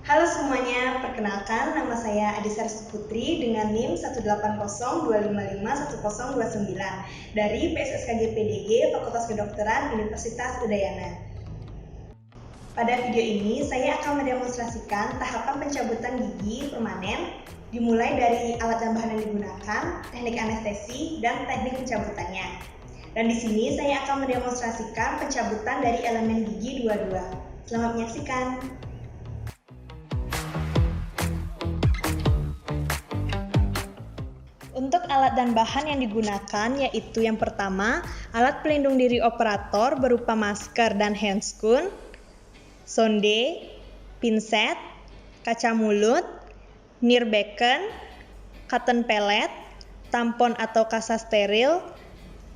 Halo semuanya, perkenalkan nama saya Adisa Putri dengan NIM 18025551029 dari PSSKG PDG Fakultas Kedokteran Universitas Udayana. Pada video ini saya akan mendemonstrasikan tahapan pencabutan gigi permanen dimulai dari alat dan bahan yang digunakan, teknik anestesi, dan teknik pencabutannya. Dan di sini saya akan mendemonstrasikan pencabutan dari elemen gigi 22. Selamat menyaksikan. Untuk alat dan bahan yang digunakan yaitu yang pertama, alat pelindung diri operator berupa masker dan handscoon, sonde, pinset, kaca mulut, nirbecken, cotton pellet, tampon atau kasa steril,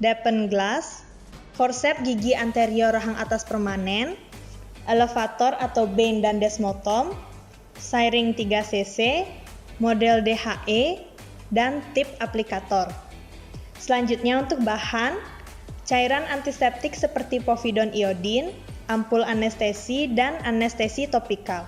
Deppen glass, forceps gigi anterior rahang atas permanen, elevator atau bane dan desmotom, syring 3 cc, model DHE, dan tip aplikator. Selanjutnya untuk bahan, cairan antiseptik seperti povidone iodin, ampul anestesi, dan anestesi topikal.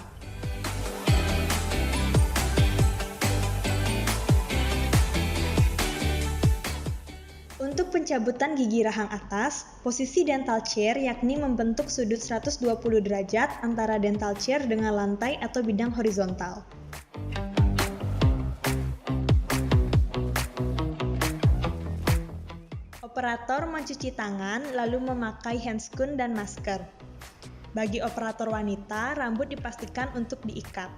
Untuk pencabutan gigi rahang atas, posisi dental chair yakni membentuk sudut 120 derajat antara dental chair dengan lantai atau bidang horizontal. Operator mencuci tangan lalu memakai handscoon dan masker. Bagi operator wanita, rambut dipastikan untuk diikat.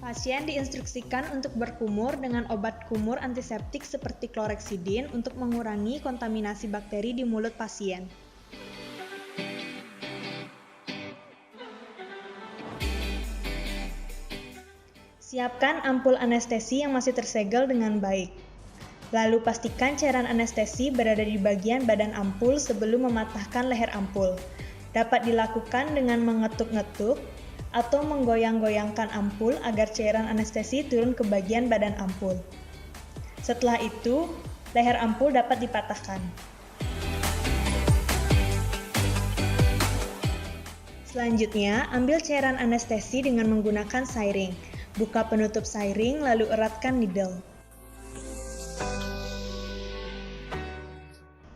Pasien diinstruksikan untuk berkumur dengan obat kumur antiseptik seperti chlorhexidine untuk mengurangi kontaminasi bakteri di mulut pasien. Siapkan ampul anestesi yang masih tersegel dengan baik. Lalu pastikan cairan anestesi berada di bagian badan ampul sebelum mematahkan leher ampul. Dapat dilakukan dengan mengetuk-ngetuk atau menggoyang-goyangkan ampul agar cairan anestesi turun ke bagian badan ampul. Setelah itu, leher ampul dapat dipatahkan. Selanjutnya, ambil cairan anestesi dengan menggunakan syring. Buka penutup syring lalu eratkan needle.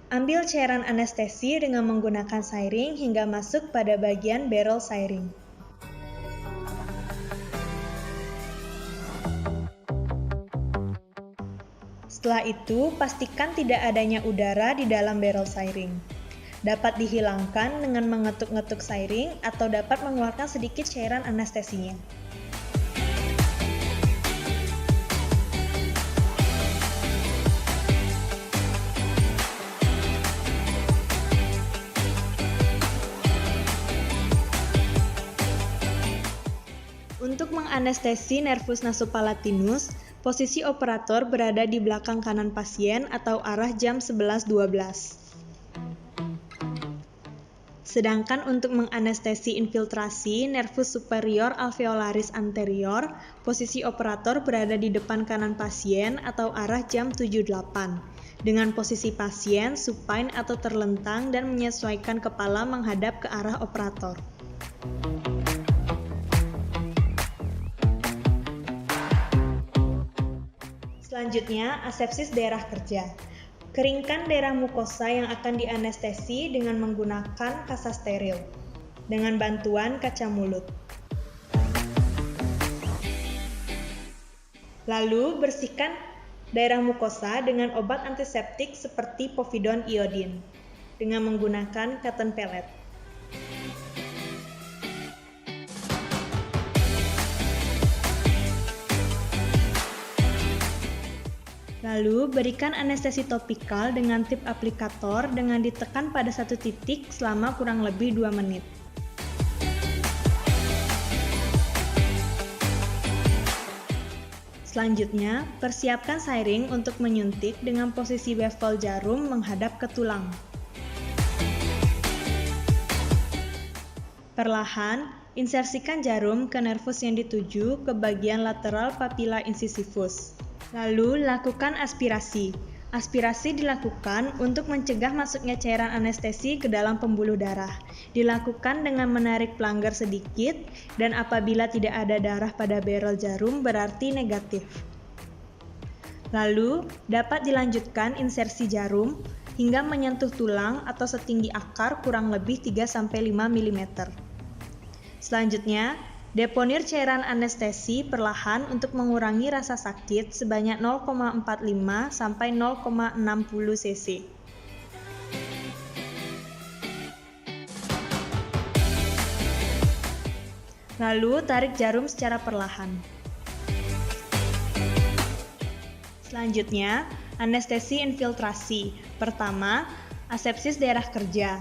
Ambil cairan anestesi dengan menggunakan syring hingga masuk pada bagian barrel syring. Setelah itu, pastikan tidak adanya udara di dalam barrel syring. Dapat dihilangkan dengan mengetuk-ngetuk syring atau dapat mengeluarkan sedikit cairan anestesinya. Untuk menganestesi nervus nasopalatinus, posisi operator berada di belakang kanan pasien atau arah jam 11.12. Sedangkan untuk menganestesi infiltrasi nervus superior alveolaris anterior, posisi operator berada di depan kanan pasien atau arah jam 7.08, dengan posisi pasien supine atau terlentang dan menyesuaikan kepala menghadap ke arah operator. Selanjutnya, asepsis daerah kerja. Keringkan daerah mukosa yang akan dianestesi dengan menggunakan kasa steril dengan bantuan kaca mulut. Lalu, bersihkan daerah mukosa dengan obat antiseptik seperti povidone iodin dengan menggunakan cotton pellet. Lalu, berikan anestesi topikal dengan tip aplikator dengan ditekan pada satu titik selama kurang lebih 2 menit. Selanjutnya, persiapkan syring untuk menyuntik dengan posisi bevel jarum menghadap ke tulang. Perlahan, insersikan jarum ke nervus yang dituju ke bagian lateral papilla incisivus. Lalu, lakukan aspirasi. Aspirasi dilakukan untuk mencegah masuknya cairan anestesi ke dalam pembuluh darah. Dilakukan dengan menarik pelanggar sedikit, dan apabila tidak ada darah pada barel jarum berarti negatif. Lalu, dapat dilanjutkan insersi jarum hingga menyentuh tulang atau setinggi akar kurang lebih 3-5 mm. Selanjutnya, deponir cairan anestesi perlahan untuk mengurangi rasa sakit sebanyak 0,45 sampai 0,60 cc. Lalu, tarik jarum secara perlahan. Selanjutnya, anestesi infiltrasi. Pertama, asepsis daerah kerja.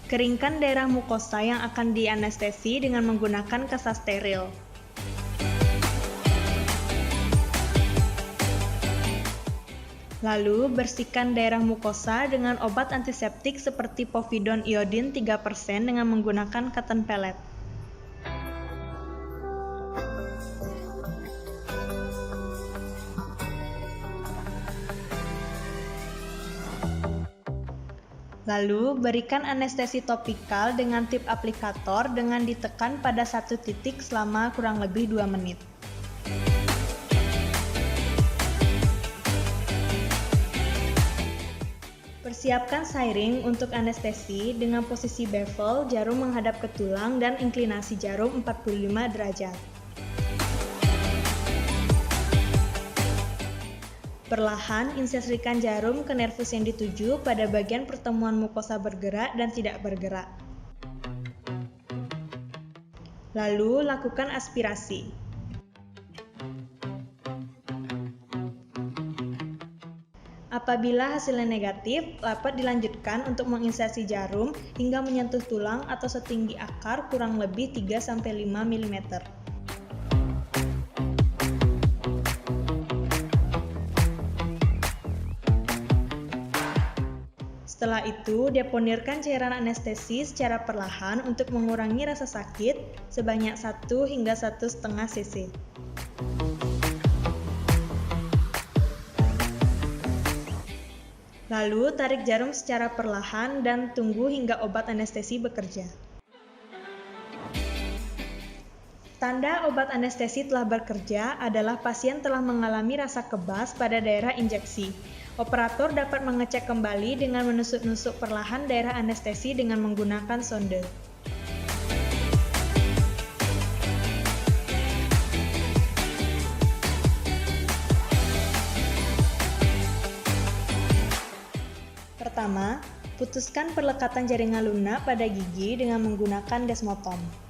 Keringkan daerah mukosa yang akan dianestesi dengan menggunakan kasa steril. Lalu, bersihkan daerah mukosa dengan obat antiseptik seperti povidone iodin 3% dengan menggunakan cotton pellet. Lalu, berikan anestesi topikal dengan tip aplikator dengan ditekan pada satu titik selama kurang lebih 2 menit. Persiapkan siring untuk anestesi dengan posisi bevel, jarum menghadap ke tulang, dan inklinasi jarum 45 derajat. Perlahan, insersikan jarum ke nervus yang dituju pada bagian pertemuan mukosa bergerak dan tidak bergerak. Lalu, lakukan aspirasi. Apabila hasilnya negatif, dapat dilanjutkan untuk menginsersi jarum hingga menyentuh tulang atau setinggi akar kurang lebih 3-5 mm. Setelah itu, deponirkan cairan anestesi secara perlahan untuk mengurangi rasa sakit sebanyak 1 hingga 1,5 cc. Lalu, tarik jarum secara perlahan dan tunggu hingga obat anestesi bekerja. Tanda obat anestesi telah bekerja adalah pasien telah mengalami rasa kebas pada daerah injeksi. Operator dapat mengecek kembali dengan menusuk-nusuk perlahan daerah anestesi dengan menggunakan sonde. Pertama, putuskan perlekatan jaringan lunak pada gigi dengan menggunakan desmotom.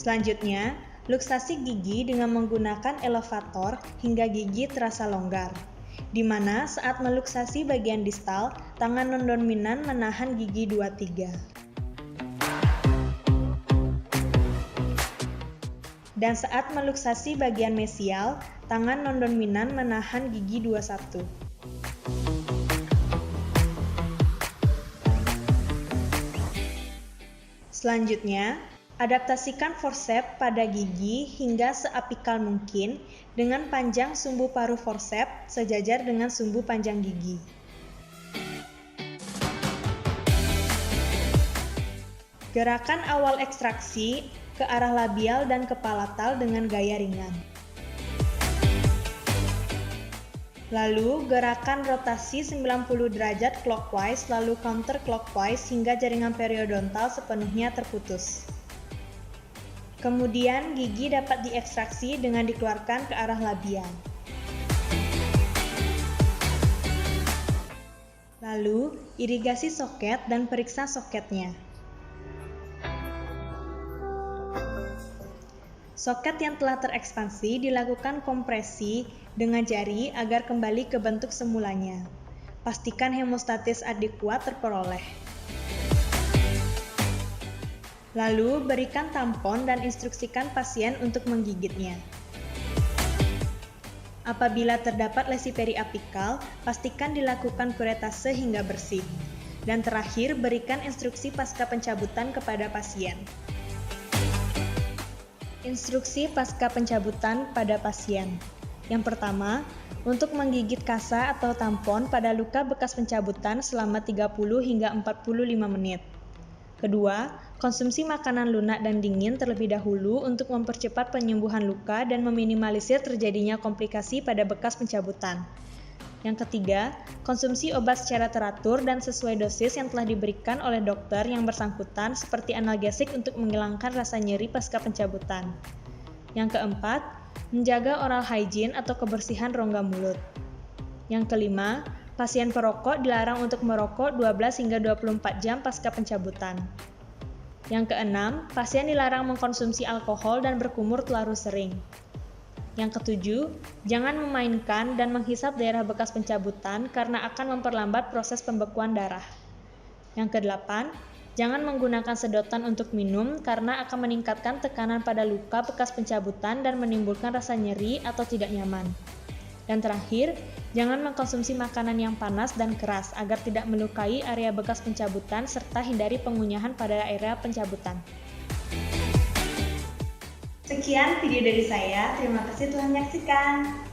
Selanjutnya, luksasi gigi dengan menggunakan elevator hingga gigi terasa longgar, di mana saat meluksasi bagian distal, tangan non-dominan menahan gigi 2-3. Dan saat meluksasi bagian mesial, tangan non-dominan menahan gigi 2-1. Selanjutnya, adaptasikan forceps pada gigi hingga seapikal mungkin dengan panjang sumbu paruh forceps sejajar dengan sumbu panjang gigi. Gerakan awal ekstraksi ke arah labial dan ke palatal dengan gaya ringan. Lalu, gerakan rotasi 90 derajat clockwise lalu counterclockwise hingga jaringan periodontal sepenuhnya terputus. Kemudian, gigi dapat diekstraksi dengan dikeluarkan ke arah labial. Lalu, irigasi soket dan periksa soketnya. Soket yang telah terekspansi dilakukan kompresi dengan jari agar kembali ke bentuk semulanya. Pastikan hemostatis adekuat terperoleh. Lalu, berikan tampon dan instruksikan pasien untuk menggigitnya. Apabila terdapat lesi periapikal, pastikan dilakukan kuretase hingga bersih. Dan terakhir, berikan instruksi pasca pencabutan kepada pasien. Instruksi pasca pencabutan pada pasien. Yang pertama, untuk menggigit kasa atau tampon pada luka bekas pencabutan selama 30 hingga 45 menit. Kedua, konsumsi makanan lunak dan dingin terlebih dahulu untuk mempercepat penyembuhan luka dan meminimalisir terjadinya komplikasi pada bekas pencabutan. Yang ketiga, konsumsi obat secara teratur dan sesuai dosis yang telah diberikan oleh dokter yang bersangkutan seperti analgesik untuk menghilangkan rasa nyeri pasca pencabutan. Yang keempat, menjaga oral hygiene atau kebersihan rongga mulut. Yang kelima, pasien perokok dilarang untuk merokok 12 hingga 24 jam pasca pencabutan. Yang keenam, pasien dilarang mengkonsumsi alkohol dan berkumur terlalu sering. Yang ketujuh, jangan memainkan dan menghisap daerah bekas pencabutan karena akan memperlambat proses pembekuan darah. Yang kedelapan, jangan menggunakan sedotan untuk minum karena akan meningkatkan tekanan pada luka bekas pencabutan dan menimbulkan rasa nyeri atau tidak nyaman. Dan terakhir, jangan mengkonsumsi makanan yang panas dan keras agar tidak melukai area bekas pencabutan serta hindari pengunyahan pada area pencabutan. Sekian video dari saya, terima kasih telah menyaksikan.